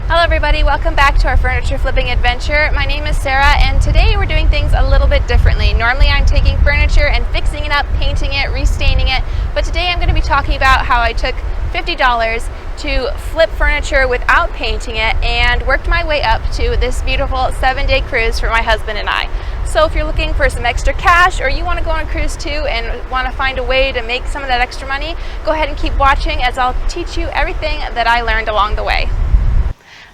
Hello everybody, welcome back to our furniture flipping adventure. My name is Sarah and today we're doing things a little bit differently. Normally I'm taking furniture and fixing it up, painting it, restaining it, but today I'm going to be talking about how I took $50 to flip furniture without painting it and worked my way up to this beautiful 7-day cruise for my husband and I. So if you're looking for some extra cash or you want to go on a cruise too and want to find a way to make some of that extra money, go ahead and keep watching as I'll teach you everything that I learned along the way.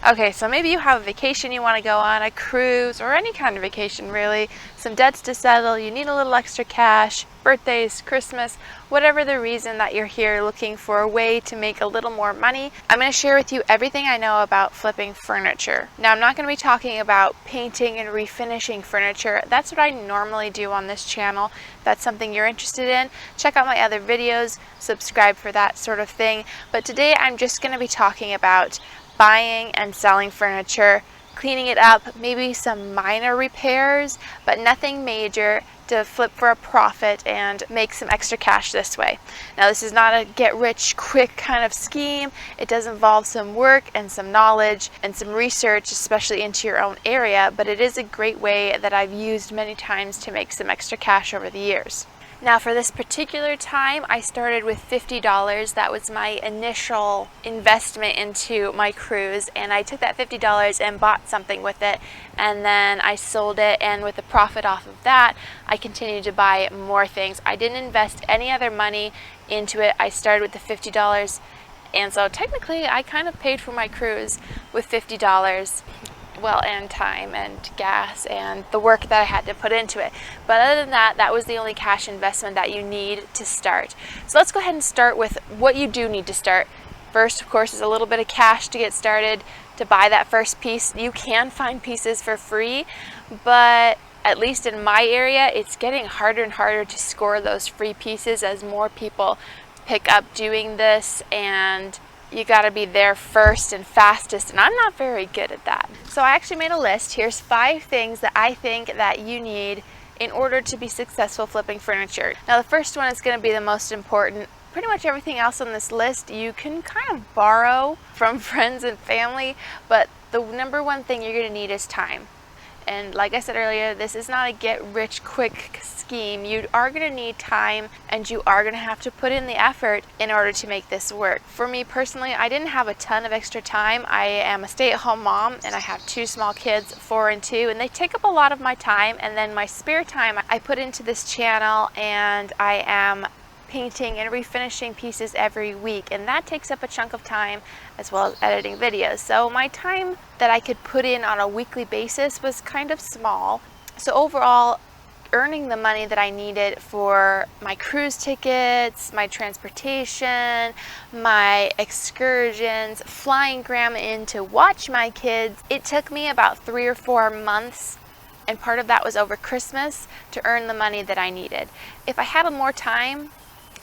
Okay, so maybe you have a vacation you want to go on, a cruise, or any kind of vacation really, some debts to settle, you need a little extra cash, birthdays, Christmas, whatever the reason that you're here looking for a way to make a little more money. I'm going to share with you everything I know about flipping furniture. Now, I'm not going to be talking about painting and refinishing furniture. That's what I normally do on this channel. If that's something you're interested in, check out my other videos, subscribe for that sort of thing. But today I'm just going to be talking about buying and selling furniture, cleaning it up, maybe some minor repairs, but nothing major to flip for a profit and make some extra cash this way. Now, this is not a get-rich-quick kind of scheme. It does involve some work and some knowledge and some research, especially into your own area, but it is a great way that I've used many times to make some extra cash over the years. Now, for this particular time, I started with $50. That was my initial investment into my cruise, and I took that $50 and bought something with it, and then I sold it, and with the profit off of that, I continued to buy more things. I didn't invest any other money into it. I started with the $50, and so technically I kind of paid for my cruise with $50. Well, and time and gas and the work that I had to put into it. But other than that, that was the only cash investment that you need to start. So let's go ahead and start with what you do need to start. First, of course, is a little bit of cash to get started, to buy that first piece. You can find pieces for free, but at least in my area, it's getting harder and harder to score those free pieces as more people pick up doing this, and you got to be there first and fastest, and I'm not very good at that. So I actually made a list. Here's 5 things that I think that you need in order to be successful flipping furniture. Now, the first one is going to be the most important. Pretty much everything else on this list you can kind of borrow from friends and family, but the number one thing you're going to need is time. And like I said earlier, this is not a get-rich-quick scheme. You are going to need time, and you are going to have to put in the effort in order to make this work. For me personally, I didn't have a ton of extra time. I am a stay-at-home mom, and I have 2 small kids, 4 and 2, and they take up a lot of my time. And then my spare time I put into this channel, and I am painting and refinishing pieces every week, and that takes up a chunk of time, as well as editing videos. So my time that I could put in on a weekly basis was kind of small. So overall, earning the money that I needed for my cruise tickets, my transportation, my excursions, flying grandma in to watch my kids, it took me about 3 or 4 months, and part of that was over Christmas, to earn the money that I needed. If I had more time,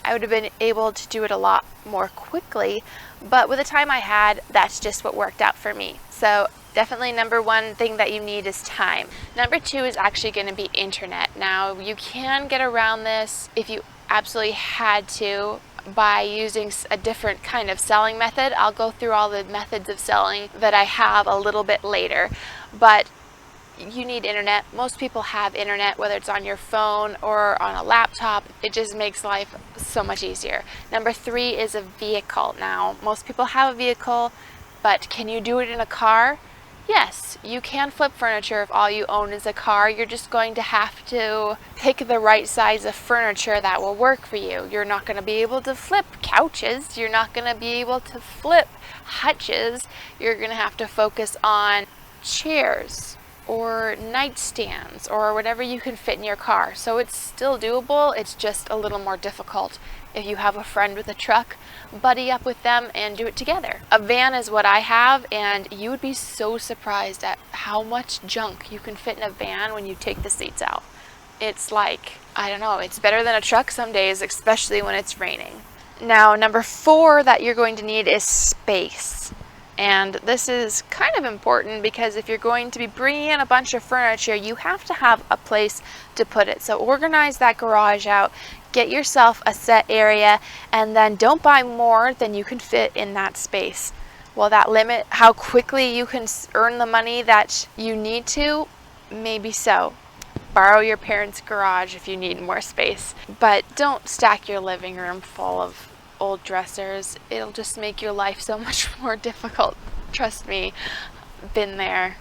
I would have been able to do it a lot more quickly, but with the time I had, that's just what worked out for me. So definitely number one thing that you need is time. Number 2 is actually going to be internet. Now, you can get around this if you absolutely had to by using a different kind of selling method. I'll go through all the methods of selling that I have a little bit later, but you need internet. Most people have internet, whether it's on your phone or on a laptop. It just makes life so much easier. Number 3 is a vehicle. Now, most people have a vehicle, but can you do it in a car? Yes, you can flip furniture if all you own is a car. You're just going to have to pick the right size of furniture that will work for you. You're not going to be able to flip couches. You're not going to be able to flip hutches. You're going to have to focus on chairs or nightstands or whatever you can fit in your car. So it's still doable, it's just a little more difficult. If you have a friend with a truck, buddy up with them and do it together. A van is what I have, and you would be so surprised at how much junk you can fit in a van when you take the seats out. It's like, I don't know, it's better than a truck some days, especially when it's raining. Now, number 4 that you're going to need is space. And this is kind of important because if you're going to be bringing in a bunch of furniture, you have to have a place to put it. So organize that garage out, get yourself a set area, and then don't buy more than you can fit in that space. Will that limit how quickly you can earn the money that you need to? Maybe so. Borrow your parents' garage if you need more space, but don't stack your living room full of old dressers. It'll just make your life so much more difficult. Trust me, been there,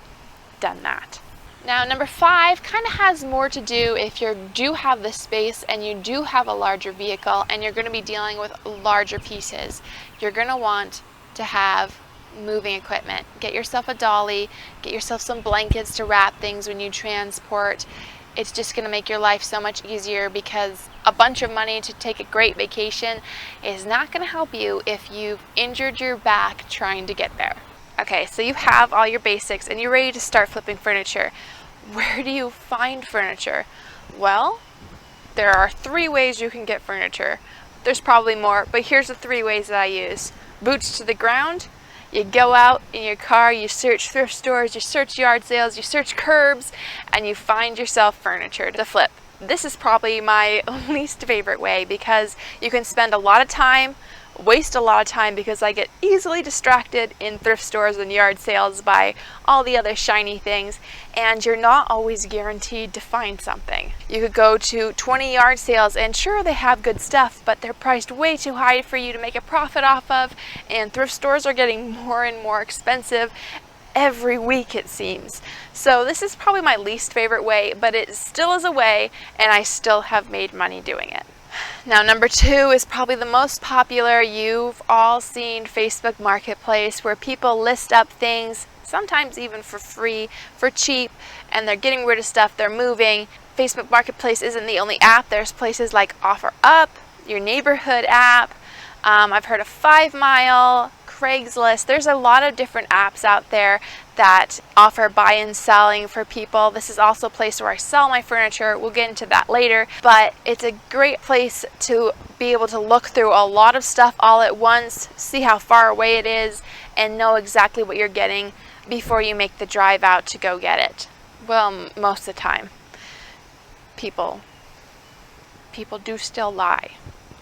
done that. Now, number 5 kind of has more to do if you do have the space and you do have a larger vehicle and you're going to be dealing with larger pieces. You're going to want to have moving equipment. Get yourself a dolly, get yourself some blankets to wrap things when you transport. It's just going to make your life so much easier, because a bunch of money to take a great vacation is not going to help you if you've injured your back trying to get there. Okay, so you have all your basics and you're ready to start flipping furniture. Where do you find furniture? Well, there are 3 ways you can get furniture. There's probably more, but here's the 3 ways that I use. Boots to the ground. You go out in your car, you search thrift stores, you search yard sales, you search curbs, and you find yourself furniture to flip. This is probably my least favorite way, because you can spend a lot of time, waste a lot of time, because I get easily distracted in thrift stores and yard sales by all the other shiny things, and you're not always guaranteed to find something. You could go to 20 yard sales and sure, they have good stuff, but they're priced way too high for you to make a profit off of, and thrift stores are getting more and more expensive every week, it seems. So this is probably my least favorite way, but it still is a way, and I still have made money doing it. Now, number 2 is probably the most popular. You've all seen Facebook Marketplace, where people list up things, sometimes even for free, for cheap, and they're getting rid of stuff, they're moving. Facebook Marketplace isn't the only app. There's places like OfferUp, your neighborhood app. I've heard of 5 Mile, Craigslist. There's a lot of different apps out there that offer buy and selling for people. This is also a place where I sell my furniture. We'll get into that later, but it's a great place to be able to look through a lot of stuff all at once, see how far away it is, and know exactly what you're getting before you make the drive out to go get it. Well, most of the time. People do still lie.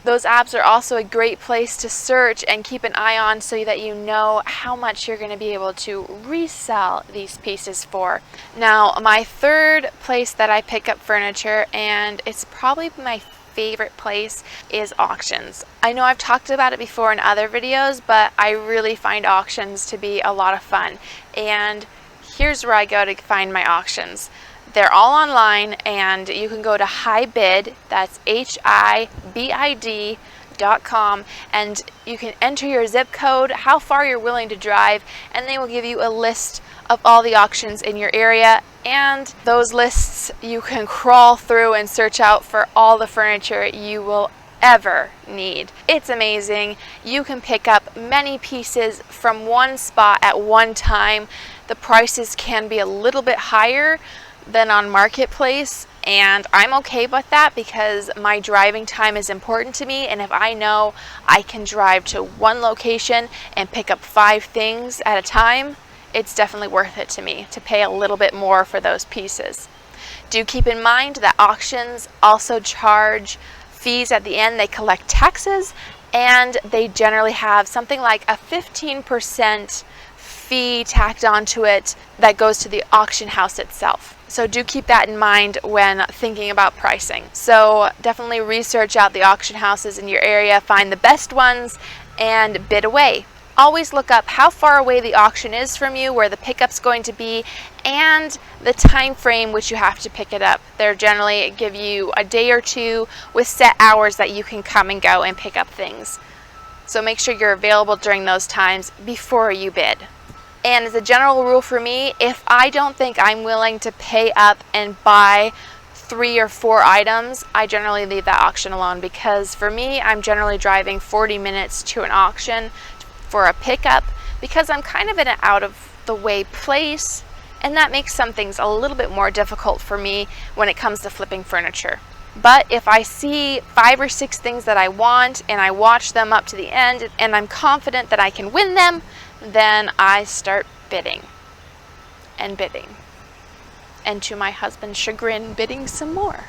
Those apps are also a great place to search and keep an eye on, so that you know how much you're going to be able to resell these pieces for. Now, my 3rd place that I pick up furniture, and it's probably my favorite place, is auctions. I know I've talked about it before in other videos, but I really find auctions to be a lot of fun. And here's where I go to find my auctions. They're all online, and you can go to HiBid, that's HIBID.com, and you can enter your zip code, how far you're willing to drive, and they will give you a list of all the auctions in your area. And those lists you can crawl through and search out for all the furniture you will ever need. It's amazing. You can pick up many pieces from one spot at one time. The prices can be a little bit higher than on Marketplace, and I'm okay with that, because my driving time is important to me, and if I know I can drive to one location and pick up 5 things at a time, it's definitely worth it to me to pay a little bit more for those pieces. Do keep in mind that auctions also charge fees at the end. They collect taxes, and they generally have something like a 15% fee tacked onto it that goes to the auction house itself. So do keep that in mind when thinking about pricing. So definitely research out the auction houses in your area, find the best ones, and bid away. Always look up how far away the auction is from you, where the pickup's going to be, and the time frame which you have to pick it up. They generally give you a day or 2 with set hours that you can come and go and pick up things. So make sure you're available during those times before you bid. And as a general rule for me, if I don't think I'm willing to pay up and buy 3 or 4 items, I generally leave that auction alone, because for me, I'm generally driving 40 minutes to an auction for a pickup, because I'm kind of in an out of the way place, and that makes some things a little bit more difficult for me when it comes to flipping furniture. But if I see 5 or 6 things that I want and I watch them up to the end and I'm confident that I can win them, then I start bidding and bidding, and to my husband's chagrin, bidding some more.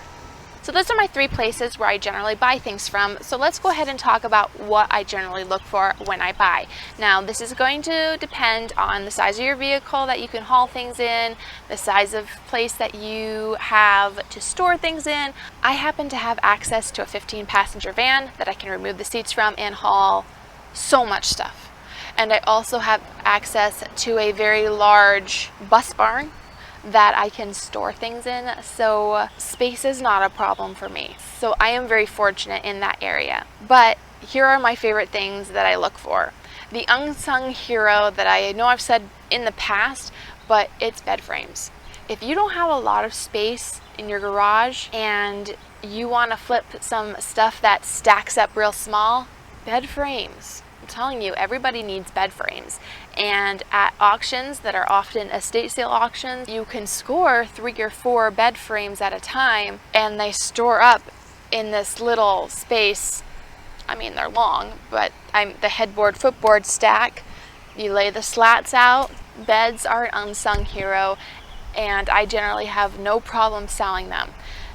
So those are my 3 places where I generally buy things from. So let's go ahead and talk about what I generally look for when I buy. Now, this is going to depend on the size of your vehicle that you can haul things in, the size of place that you have to store things in. I happen to have access to a 15-passenger van that I can remove the seats from and haul so much stuff. And I also have access to a very large bus barn that I can store things in, so space is not a problem for me. So I am very fortunate in that area. But here are my favorite things that I look for. The unsung hero that I know I've said in the past, but it's bed frames. If you don't have a lot of space in your garage and you want to flip some stuff that stacks up real small, bed frames. I'm telling you, everybody needs bed frames. And at auctions that are often estate sale auctions, you can score 3 or 4 bed frames at a time, and they store up in this little space. I mean, they're long, but the headboard, footboard stack. You lay the slats out. Beds are an unsung hero, and I generally have no problem selling them.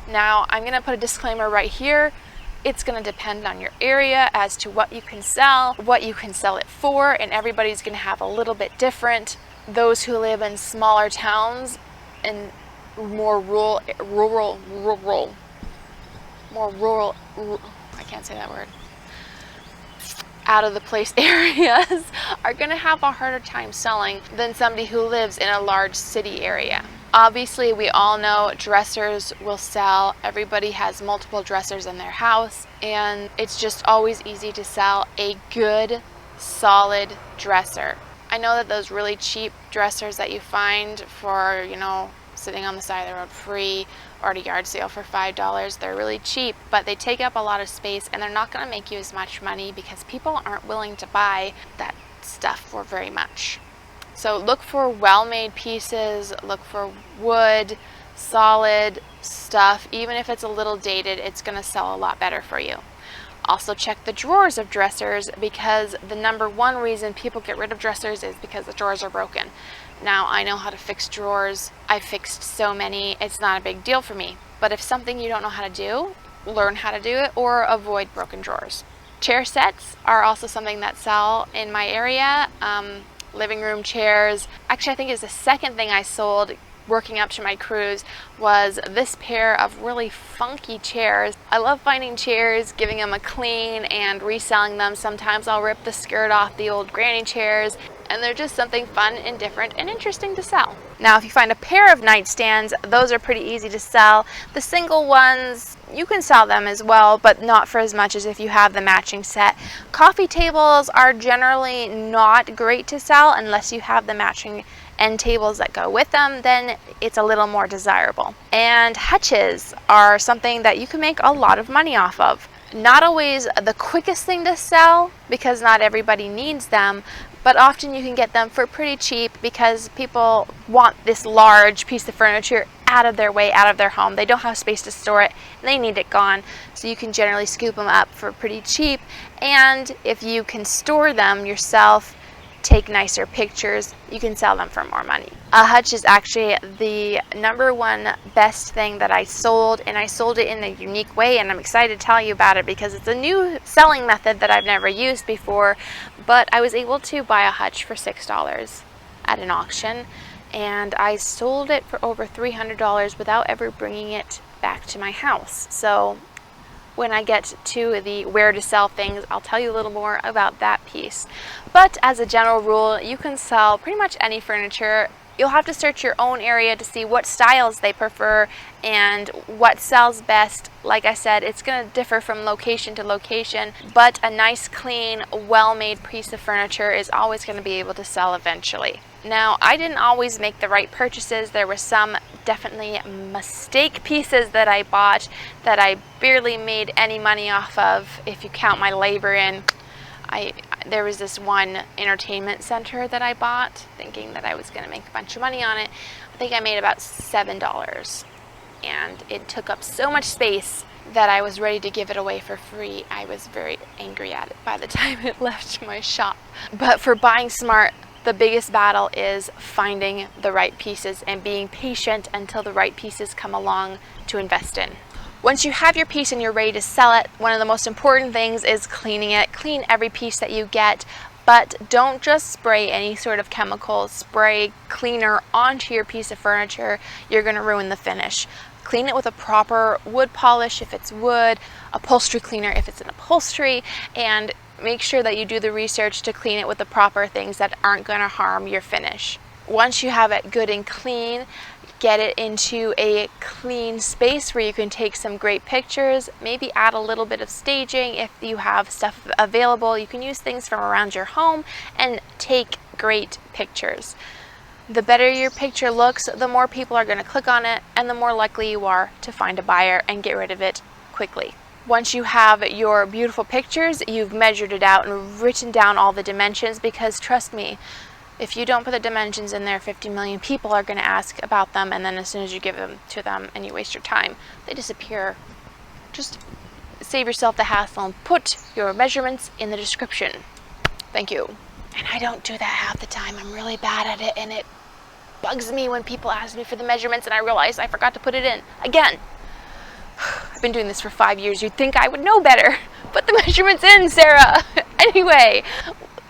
Now, I'm going to put a disclaimer right here. It's going to depend on your area as to what you can sell it for, and everybody's going to have a little bit different. Those who live in smaller towns and more rural, I can't say that word, out of the place areas are going to have a harder time selling than somebody who lives in a large city area. Obviously, we all know dressers will sell. Everybody has multiple dressers in their house, and it's just always easy to sell a good, solid dresser. I know that those really cheap dressers that you find for, sitting on the side of the road free or at a yard sale for $5, they're really cheap, but they take up a lot of space, and they're not going to make you as much money because people aren't willing to buy that stuff for very much. So look for well-made pieces, look for wood, solid stuff. Even if it's a little dated, it's going to sell a lot better for you. Also check the drawers of dressers, because the number 1 reason people get rid of dressers is because the drawers are broken. Now, I know how to fix drawers. I've fixed so many, it's not a big deal for me. But if something you don't know how to do, learn how to do it or avoid broken drawers. Chair sets are also something that sell in my area. Living room chairs. Actually, I think it's the second thing I sold working up to my cruise was this pair of really funky chairs. I love finding chairs, giving them a clean and reselling them. Sometimes I'll rip the skirt off the old granny chairs, and they're just something fun and different and interesting to sell. Now, if you find a pair of nightstands, those are pretty easy to sell. The single ones, you can sell them as well, but not for as much as if you have the matching set. Coffee tables are generally not great to sell unless you have the matching end tables that go with them, then it's a little more desirable. And hutches are something that you can make a lot of money off of. Not always the quickest thing to sell because not everybody needs them, but often you can get them for pretty cheap because people want this large piece of furniture out of their way, out of their home. They don't have space to store it, and they need it gone. So you can generally scoop them up for pretty cheap, and if you can store them yourself, take nicer pictures, you can sell them for more money. A hutch is actually the number 1 best thing that I sold, and I sold it in a unique way, and I'm excited to tell you about it because it's a new selling method that I've never used before. But I was able to buy a hutch for $6 at an auction, and I sold it for over $300 without ever bringing it back to my house. So when I get to the where to sell things, I'll tell you a little more about that piece. But as a general rule, you can sell pretty much any furniture. You'll have to search your own area to see what styles they prefer and what sells best. Like I said, it's going to differ from location to location, but a nice, clean, well-made piece of furniture is always going to be able to sell eventually. Now, I didn't always make the right purchases. There were some definitely mistake pieces that I bought that I barely made any money off of if you count my labor in. There was this one entertainment center that I bought thinking that I was going to make a bunch of money on it. I think I made about $7, and it took up so much space that I was ready to give it away for free. I was very angry at it by the time it left my shop. But for buying smart, the biggest battle is finding the right pieces and being patient until the right pieces come along to invest in. Once you have your piece and you're ready to sell it, one of the most important things is cleaning it. Clean every piece that you get, but don't just spray any sort of chemical. Spray cleaner onto your piece of furniture. You're going to ruin the finish. Clean it with a proper wood polish if it's wood, upholstery cleaner if it's an upholstery, and make sure that you do the research to clean it with the proper things that aren't going to harm your finish. Once you have it good and clean, get it into a clean space where you can take some great pictures, maybe add a little bit of staging if you have stuff available. You can use things from around your home and take great pictures. The better your picture looks, the more people are going to click on it, and the more likely you are to find a buyer and get rid of it quickly. Once you have your beautiful pictures, you've measured it out and written down all the dimensions, because trust me, if you don't put the dimensions in there, 50 million people are going to ask about them, and then as soon as you give them to them and you waste your time, they disappear. Just save yourself the hassle and put your measurements in the description. Thank you. And I don't do that half the time. I'm really bad at it, and it bugs me when people ask me for the measurements and I realize I forgot to put it in. Again, I've been doing this for 5 years. You'd think I would know better. Put the measurements in, Sarah. Anyway,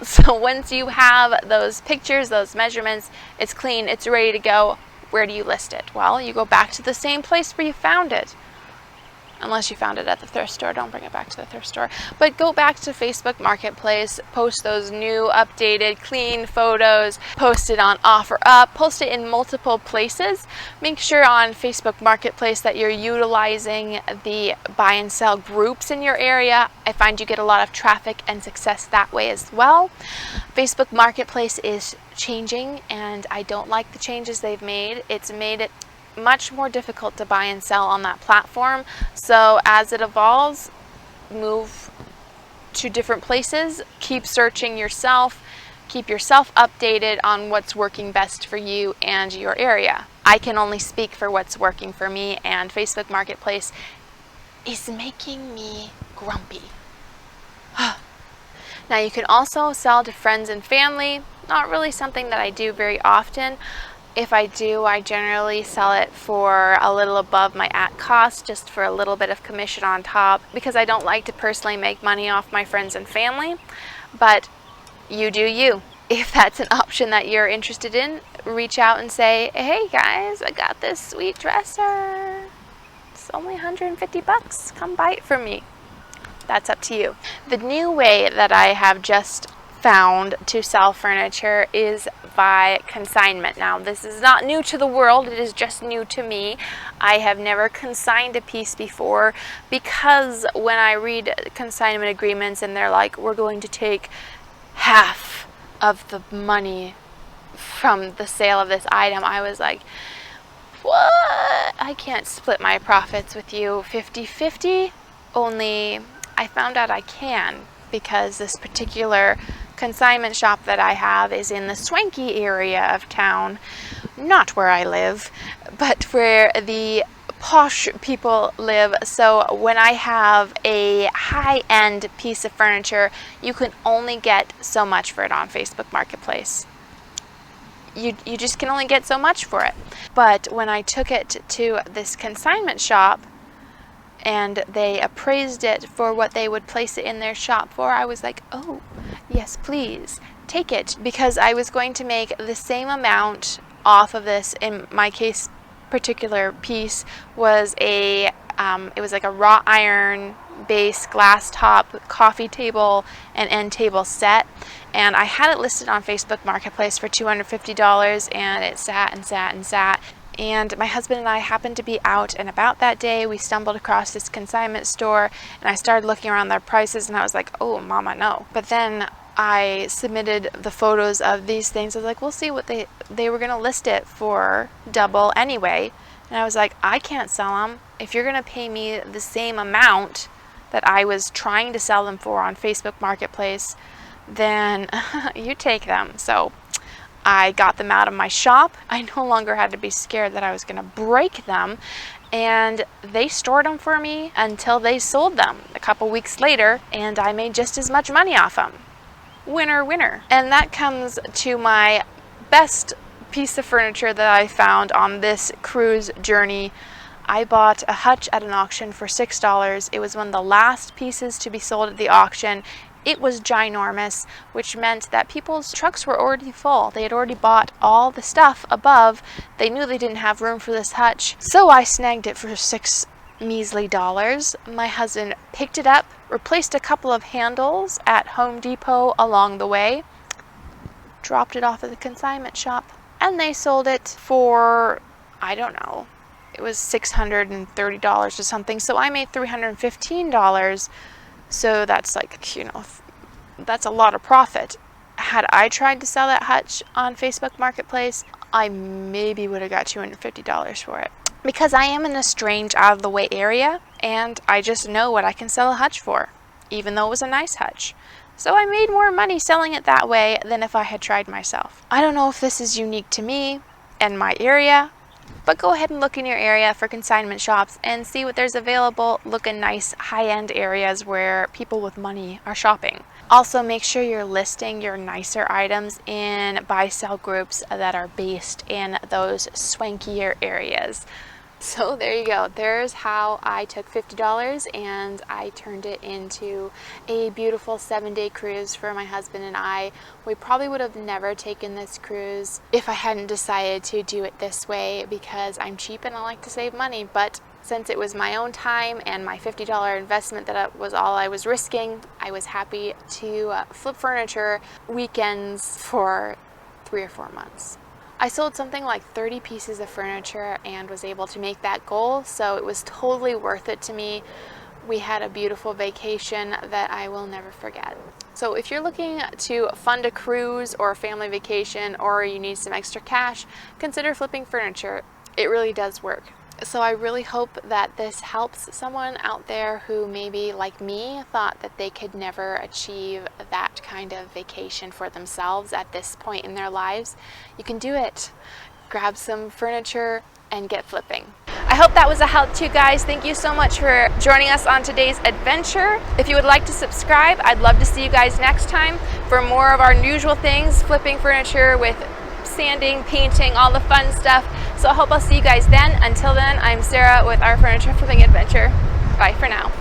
so once you have those pictures, those measurements, it's clean, it's ready to go, where do you list it? Well, you go back to the same place where you found it. Unless you found it at the thrift store, don't bring it back to the thrift store. But go back to Facebook Marketplace, post those new, updated, clean photos, post it on OfferUp, post it in multiple places. Make sure on Facebook Marketplace that you're utilizing the buy and sell groups in your area. I find you get a lot of traffic and success that way as well. Facebook Marketplace is changing, and I don't like the changes they've made. It's made it much more difficult to buy and sell on that platform. So as it evolves, move to different places, keep searching yourself, keep yourself updated on what's working best for you and your area. I can only speak for what's working for me, and Facebook Marketplace is making me grumpy. Now you can also sell to friends and family. Not really something that I do very often. If I do, I generally sell it for a little above my at cost, just for a little bit of commission on top, because I don't like to personally make money off my friends and family. But you do you. If that's an option that you're interested in, reach out and say, hey guys, I got this sweet dresser. It's only 150 bucks. Come buy it from me. That's up to you. The new way that I have just found to sell furniture is by consignment. Now, this is not new to the world, it is just new to me. I have never consigned a piece before, because when I read consignment agreements and they're like, we're going to take half of the money from the sale of this item, I was like, what? I can't split my profits with you 50-50. Only I found out I can, because this particular consignment shop that I have is in the swanky area of town, not where I live, but where the posh people live. So when I have a high-end piece of furniture, you can only get so much for it on Facebook Marketplace. You just can only get so much for it. But when I took it to this consignment shop and they appraised it for what they would place it in their shop for, I was like, oh, yes, please, take it. Because I was going to make the same amount off of this. In my case, particular piece was it was like a wrought iron base glass top coffee table and end table set. And I had it listed on Facebook Marketplace for $250, and it sat and sat and sat. And my husband and I happened to be out and about that day. We stumbled across this consignment store, and I started looking around their prices, and I was like, oh, mama, no. But then I submitted the photos of these things. I was like, we'll see what they were going to list it for double anyway. And I was like, I can't sell them. If you're going to pay me the same amount that I was trying to sell them for on Facebook Marketplace, then you take them. So I got them out of my shop. I no longer had to be scared that I was going to break them, and they stored them for me until they sold them a couple weeks later, and I made just as much money off them. Winner, winner. And that comes to my best piece of furniture that I found on this cruise journey. I bought a hutch at an auction for $6. It was one of the last pieces to be sold at the auction. It was ginormous, which meant that people's trucks were already full. They had already bought all the stuff above. They knew they didn't have room for this hutch. So I snagged it for $6 measly. My husband picked it up, replaced a couple of handles at Home Depot along the way, dropped it off at the consignment shop, and they sold it for, I don't know, it was $630 or something. So I made $315. So that's like, that's a lot of profit. Had I tried to sell that hutch on Facebook Marketplace, I maybe would have got $250 for it. Because I am in a strange, out of the way area, and I just know what I can sell a hutch for, even though it was a nice hutch. So I made more money selling it that way than if I had tried myself. I don't know if this is unique to me and my area, but go ahead and look in your area for consignment shops and see what there's available. Look in nice high-end areas where people with money are shopping. Also, make sure you're listing your nicer items in buy-sell groups that are based in those swankier areas. So there you go. There's how I took $50 and I turned it into a beautiful 7-day cruise for my husband and I. We probably would have never taken this cruise if I hadn't decided to do it this way, because I'm cheap and I like to save money. But since it was my own time and my $50 investment that was all I was risking, I was happy to flip furniture weekends for 3 or 4 months. I sold something like 30 pieces of furniture and was able to make that goal, so it was totally worth it to me. We had a beautiful vacation that I will never forget. So if you're looking to fund a cruise or a family vacation, or you need some extra cash, consider flipping furniture. It really does work. So I really hope that this helps someone out there who maybe, like me, thought that they could never achieve that kind of vacation for themselves at this point in their lives. You can do it. Grab some furniture and get flipping. I hope that was a help to you guys. Thank you so much for joining us on today's adventure. If you would like to subscribe, I'd love to see you guys next time for more of our unusual things, flipping furniture with sanding, painting, all the fun stuff. So I hope I'll see you guys then. Until then, I'm Sarah with Our Furniture Flipping Adventure. Bye for now.